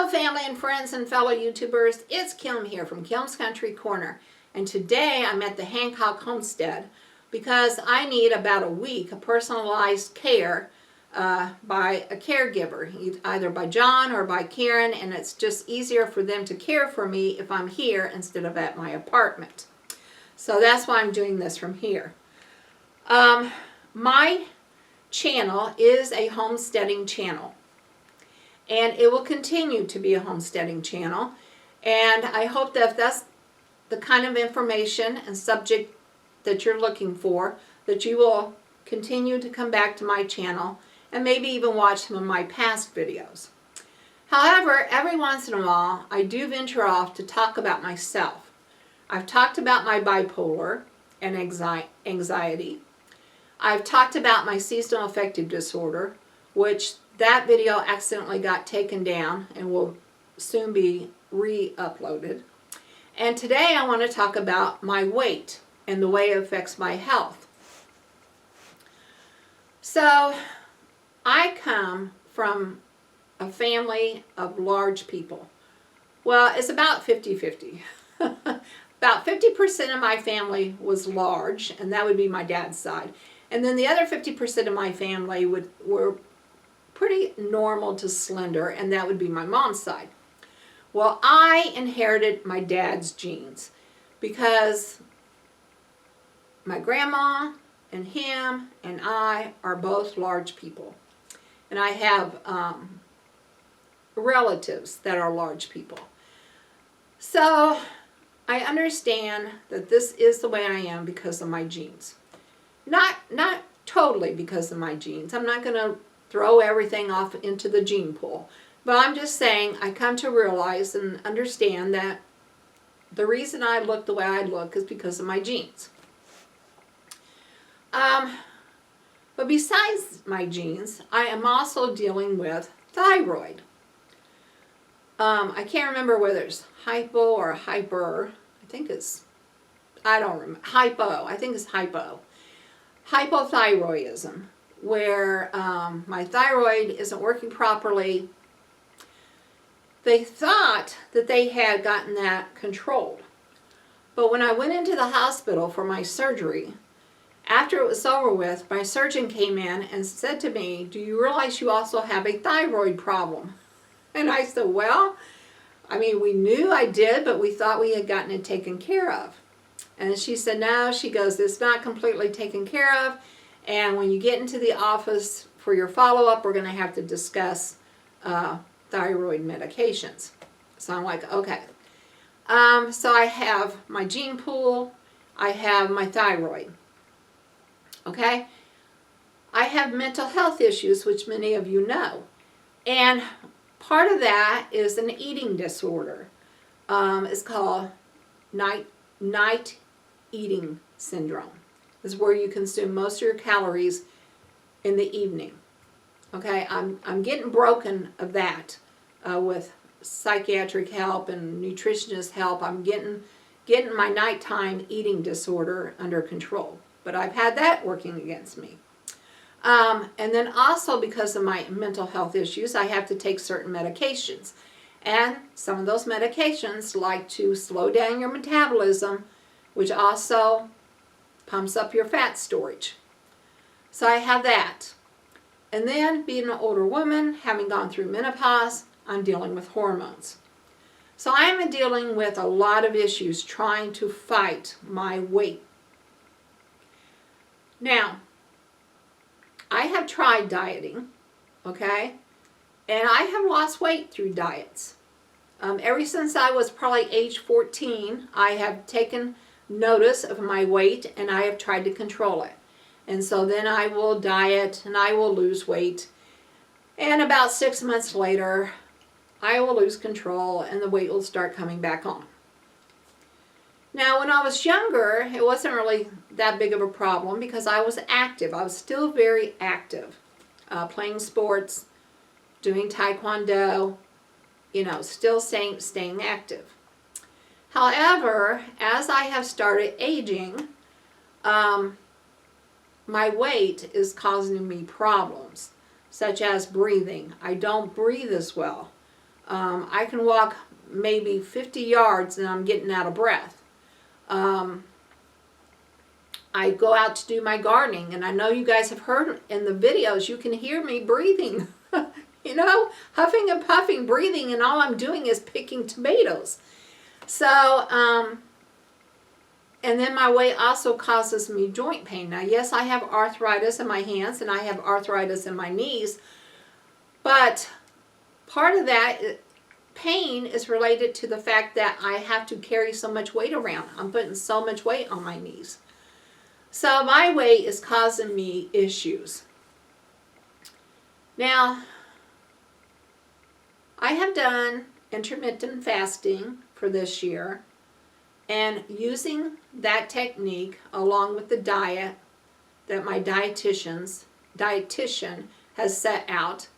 Hello family and friends and fellow YouTubers, it's Kim here from Kim's Country Corner, and today I'm at the Hancock Homestead because I need about a week of personalized care by a caregiver, either by John or by Karen, and it's just easier for them to care for me if I'm here instead of at my apartment. So that's why I'm doing this from here. My channel is a homesteading channel. And it will continue to be a homesteading channel. And I hope that if that's the kind of information and subject that you're looking for, that you will continue to come back to my channel and maybe even watch some of my past videos. However, every once in a while, I do venture off to talk about myself. I've talked about my bipolar and anxiety. I've talked about my seasonal affective disorder, which that video accidentally got taken down and will soon be re-uploaded. And today I want to talk about my weight and the way it affects my health. So I come from a family of large people. Well, it's about 50-50. About 50% of my family was large, and that would be my dad's side. And then the other 50% of my family were pretty normal to slender, and that would be my mom's side. Well, I inherited my dad's genes because my grandma and him and I are both large people. And I have relatives that are large people. So I understand that this is the way I am because of my genes. Not totally because of my genes. I'm not going to throw everything off into the gene pool. But I'm just saying I come to realize and understand that the reason I look the way I look is because of my genes. But besides my genes, I am also dealing with thyroid. I can't remember whether it's hypo or hyper. I don't remember. Hypo. I think it's hypo. Hypothyroidism, where my thyroid isn't working properly. They thought that they had gotten that controlled. But when I went into the hospital for my surgery, after it was over with, my surgeon came in and said to me, "Do you realize you also have a thyroid problem?" And I said, "Well, I mean, we knew I did, but we thought we had gotten it taken care of." And she said, "No," she goes, "it's not completely taken care of. And when you get into the office for your follow-up, we're going to have to discuss thyroid medications." So I'm like, okay. So I have my gene pool. I have my thyroid. Okay? I have mental health issues, which many of you know. And part of that is an eating disorder. It's called night eating syndrome. Is where you consume most of your calories in the evening. Okay, I'm getting broken of that with psychiatric help and nutritionist help. I'm getting my nighttime eating disorder under control. But I've had that working against me. And then also because of my mental health issues, I have to take certain medications. And some of those medications like to slow down your metabolism, which also pumps up your fat storage. So I have that. And then being an older woman, having gone through menopause, I'm dealing with hormones. So I'm dealing with a lot of issues trying to fight my weight. Now, I have tried dieting, okay? And I have lost weight through diets. Ever since I was probably age 14, I have taken notice of my weight and I have tried to control it. And so then I will diet and I will lose weight. And about 6 months later, I will lose control and the weight will start coming back on. Now, when I was younger, it wasn't really that big of a problem because I was active. I was still very active, playing sports, doing taekwondo, still staying active. However, as I have started aging, my weight is causing me problems, such as breathing. I don't breathe as well. I I can walk maybe 50 yards and I'm getting out of breath. I go out to do my gardening, and I know you guys have heard in the videos, you can hear me breathing, you know, huffing and puffing, breathing, and all I'm doing is picking tomatoes. So, and then my weight also causes me joint pain. Now, yes, I have arthritis in my hands and I have arthritis in my knees, but part of that pain is related to the fact that I have to carry so much weight around. I'm putting so much weight on my knees. So my weight is causing me issues. Now, I have done intermittent fasting for this year, and using that technique along with the diet that my dietitian has set out,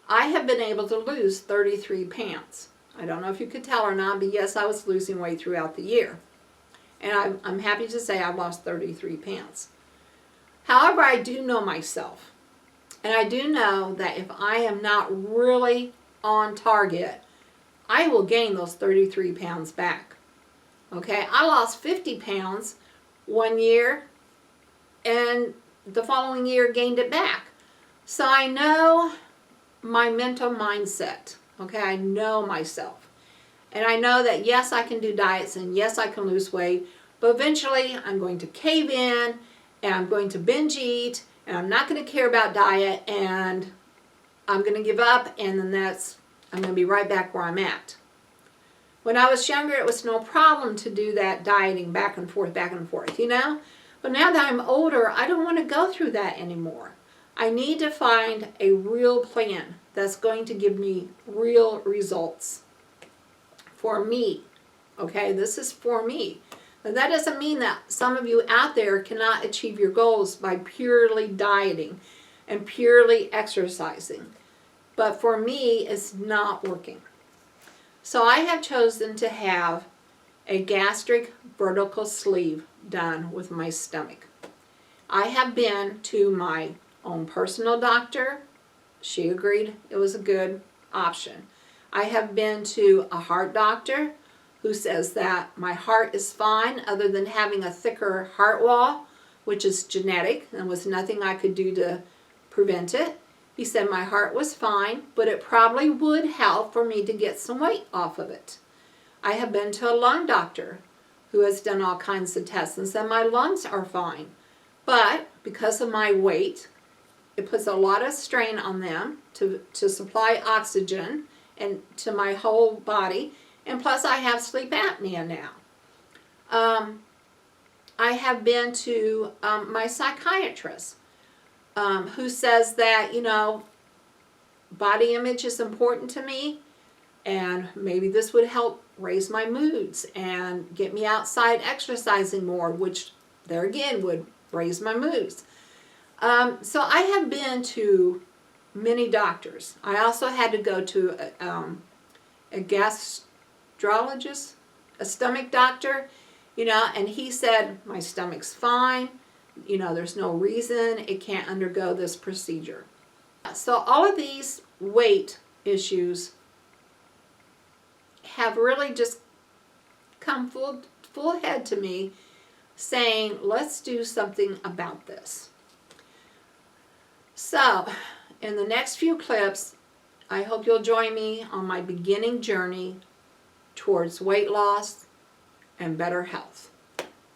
I have been able to lose 33 pounds. I don't know if you could tell or not, but yes, I was losing weight throughout the year. And I'm happy to say I've lost 33 pounds. However, I do know myself. And I do know that if I am not really on target, I will gain those 33 pounds back. Okay, I lost 50 pounds one year, and the following year gained it back. So I know my mental mindset. Okay, I know myself. And I know that yes, I can do diets, and yes, I can lose weight, but eventually I'm going to cave in, and I'm going to binge eat, and I'm not going to care about diet, and I'm going to give up, and then I'm going to be right back where I'm at. When I was younger, it was no problem to do that dieting back and forth, you know? But now that I'm older, I don't want to go through that anymore. I need to find a real plan that's going to give me real results. For me, okay, this is for me. But that doesn't mean that some of you out there cannot achieve your goals by purely dieting and purely exercising. But for me, it's not working. So I have chosen to have a gastric vertical sleeve done with my stomach. I have been to my own personal doctor. She agreed it was a good option. I have been to a heart doctor who says that my heart is fine other than having a thicker heart wall, which is genetic, and there was nothing I could do to prevent it. He said my heart was fine, but it probably would help for me to get some weight off of it. I have been to a lung doctor who has done all kinds of tests and said my lungs are fine. But because of my weight, it puts a lot of strain on them to supply oxygen and to my whole body, and plus I have sleep apnea now. I have been to my psychiatrist who says that, you know, body image is important to me, and maybe this would help raise my moods and get me outside exercising more, which there again would raise my moods. So I have been to many doctors. I also had to go to a gastrologist, a stomach doctor, you know, and he said my stomach's fine, you know, there's no reason it can't undergo this procedure. So all of these weight issues have really just come full head to me saying, let's do something about this. So in the next few clips, I hope you'll join me on my beginning journey towards weight loss and better health.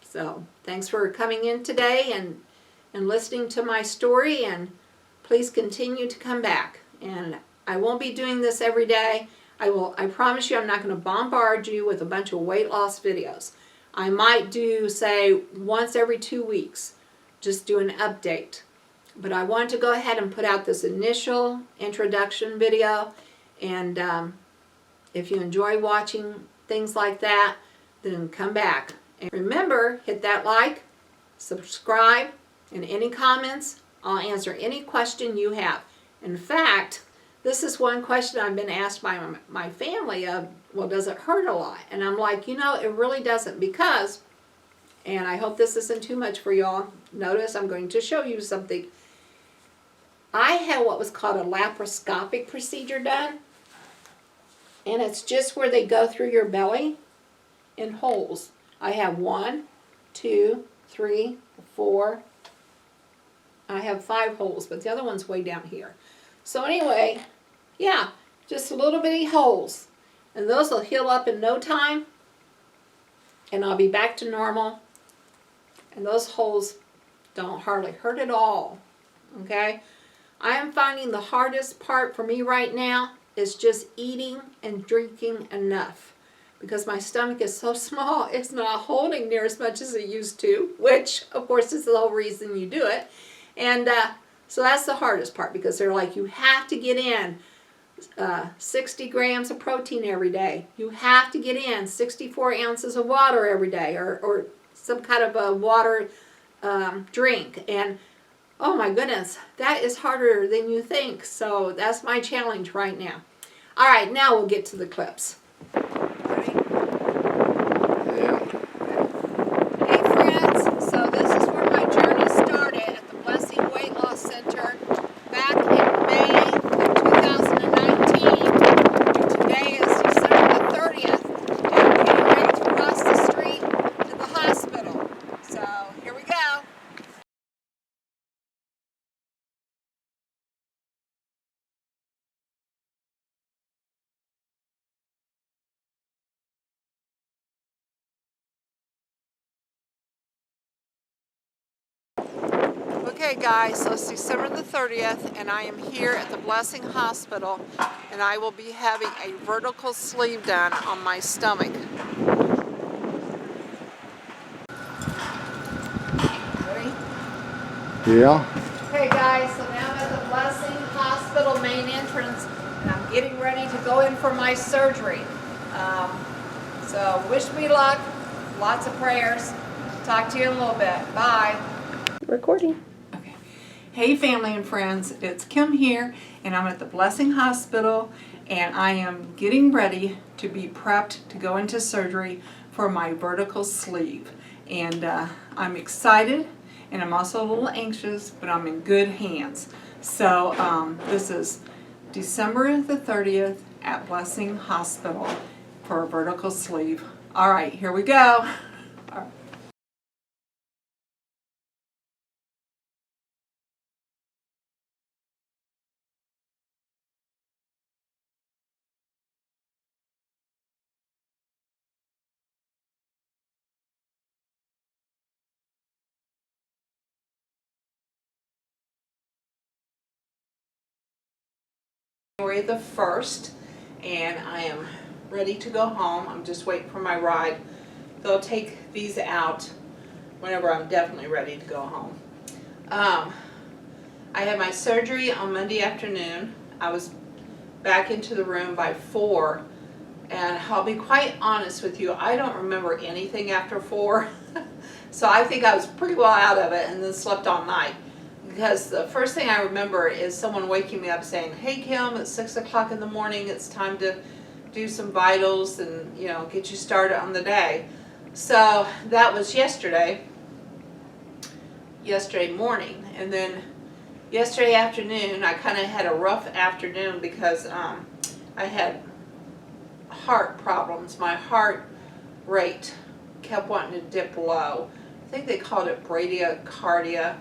So thanks for coming in today and listening to my story, and please continue to come back. And I won't be doing this every day. I promise you I'm not going to bombard you with a bunch of weight loss videos. I might do, say, once every 2 weeks, just do an update. But I wanted to go ahead and put out this initial introduction video, and if you enjoy watching things like that, then come back. And remember, hit that like, subscribe, and any comments, I'll answer any question you have. In fact, this is one question I've been asked by my family of, well, does it hurt a lot? And I'm like, you know, it really doesn't, because, and I hope this isn't too much for y'all, notice I'm going to show you something. I had what was called a laparoscopic procedure done. And it's just where they go through your belly in holes. I have 1, 2, 3, 4. I have 5 holes, but the other one's way down here. So anyway, yeah, just little bitty holes. And those will heal up in no time. And I'll be back to normal. And those holes don't hardly hurt at all. Okay? I am finding the hardest part for me right now is just eating and drinking enough. Because my stomach is so small, it's not holding near as much as it used to, which, of course, is the whole reason you do it. And so that's the hardest part, because they're like, you have to get in 60 grams of protein every day. You have to get in 64 ounces of water every day, or some kind of a water drink. And oh my goodness, that is harder than you think. So that's my challenge right now. All right, now we'll get to the clips. Ready? Yeah. Hey friends, so this is where my journey started at the Blessing Weight Loss Center back in May of 2019. Today is December the 30th, and I'm getting ready to cross the street to the hospital. So here we go. Okay guys, so it's December the 30th and I am here at the Blessing Hospital and I will be having a vertical sleeve done on my stomach. Ready? Yeah. Okay guys, so now I'm at the Blessing Hospital main entrance and I'm getting ready to go in for my surgery. So wish me luck, lots of prayers. Talk to you in a little bit. Bye. Recording. Okay. Hey family and friends, it's Kim here and I'm at the Blessing Hospital and I am getting ready to be prepped to go into surgery for my vertical sleeve. And I'm excited and I'm also a little anxious, but I'm in good hands. So this is December the 30th at Blessing Hospital for a vertical sleeve. All right, here we go. All right. January the 1st, and I am ready to go home. I'm just waiting for my ride. They'll take these out whenever I'm definitely ready to go home. I had my surgery on Monday afternoon. I was back into the room by 4, and I'll be quite honest with you, I don't remember anything after 4. So I think I was pretty well out of it and then slept all night. Because the first thing I remember is someone waking me up saying, hey Kim, it's 6 o'clock in the morning, it's time to do some vitals and get you started on the day. So that was yesterday morning, and then yesterday afternoon I kind of had a rough afternoon because I had heart problems. My heart rate kept wanting to dip low. I think they called it bradycardia,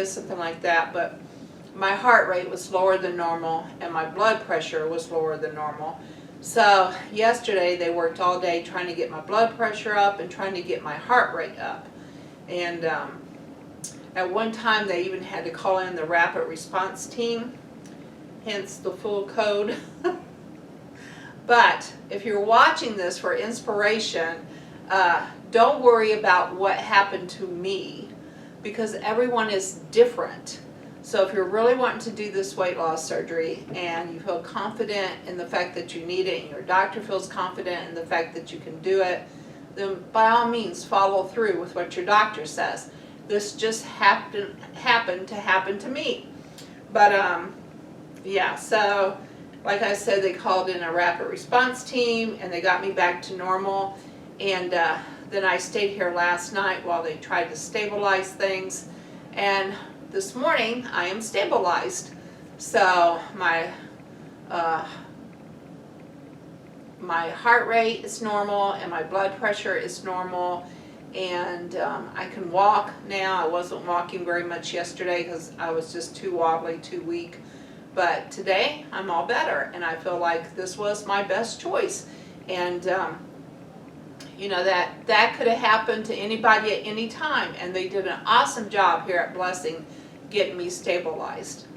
something like that, but my heart rate was lower than normal and my blood pressure was lower than normal. So yesterday they worked all day trying to get my blood pressure up and trying to get my heart rate up. And at one time they even had to call in the rapid response team, hence the full code. But if you're watching this for inspiration, don't worry about what happened to me, because everyone is different. So if you're really wanting to do this weight loss surgery and you feel confident in the fact that you need it and your doctor feels confident in the fact that you can do it, then by all means follow through with what your doctor says. This just happened to happen to me. But yeah, so like I said, they called in a rapid response team and they got me back to normal. And then I stayed here last night while they tried to stabilize things. And this morning I am stabilized. So my my heart rate is normal and my blood pressure is normal, and I can walk now. I wasn't walking very much yesterday because I was just too wobbly, too weak. But today I'm all better, and I feel like this was my best choice. And you know, that could have happened to anybody at any time, and they did an awesome job here at Blessing getting me stabilized.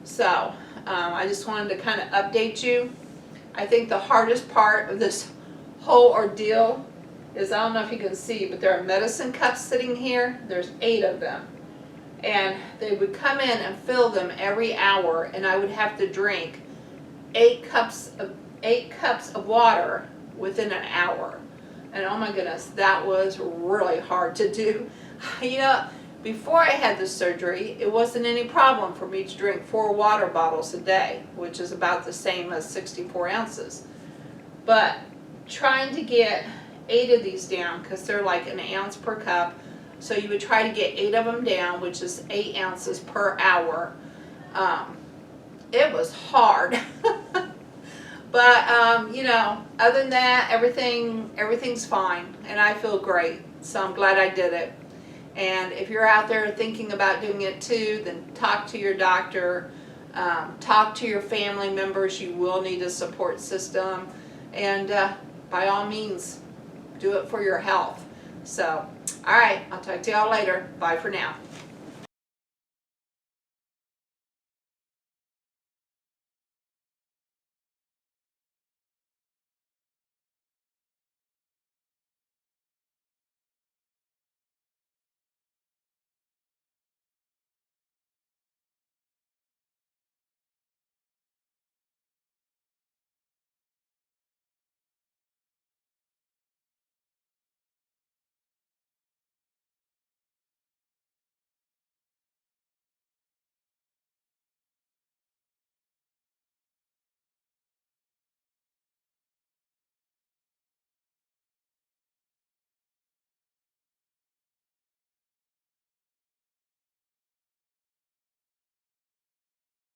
So I just wanted to kind of update you. I think the hardest part of this whole ordeal is, I don't know if you can see, but there are medicine cups sitting here. There's 8 of them. And they would come in and fill them every hour, and I would have to drink 8 cups of water within an hour. And oh my goodness, that was really hard to do. You know, before I had the surgery, it wasn't any problem for me to drink 4 water bottles a day, which is about the same as 64 ounces. But trying to get 8 of these down, because they're like an ounce per cup, so you would try to get 8 of them down, which is 8 ounces per hour. It was hard. But you know, other than that, everything's fine, and I feel great. So I'm glad I did it. And if you're out there thinking about doing it too, then talk to your doctor, talk to your family members. You will need a support system, and by all means, do it for your health. So, all right, I'll talk to y'all later. Bye for now.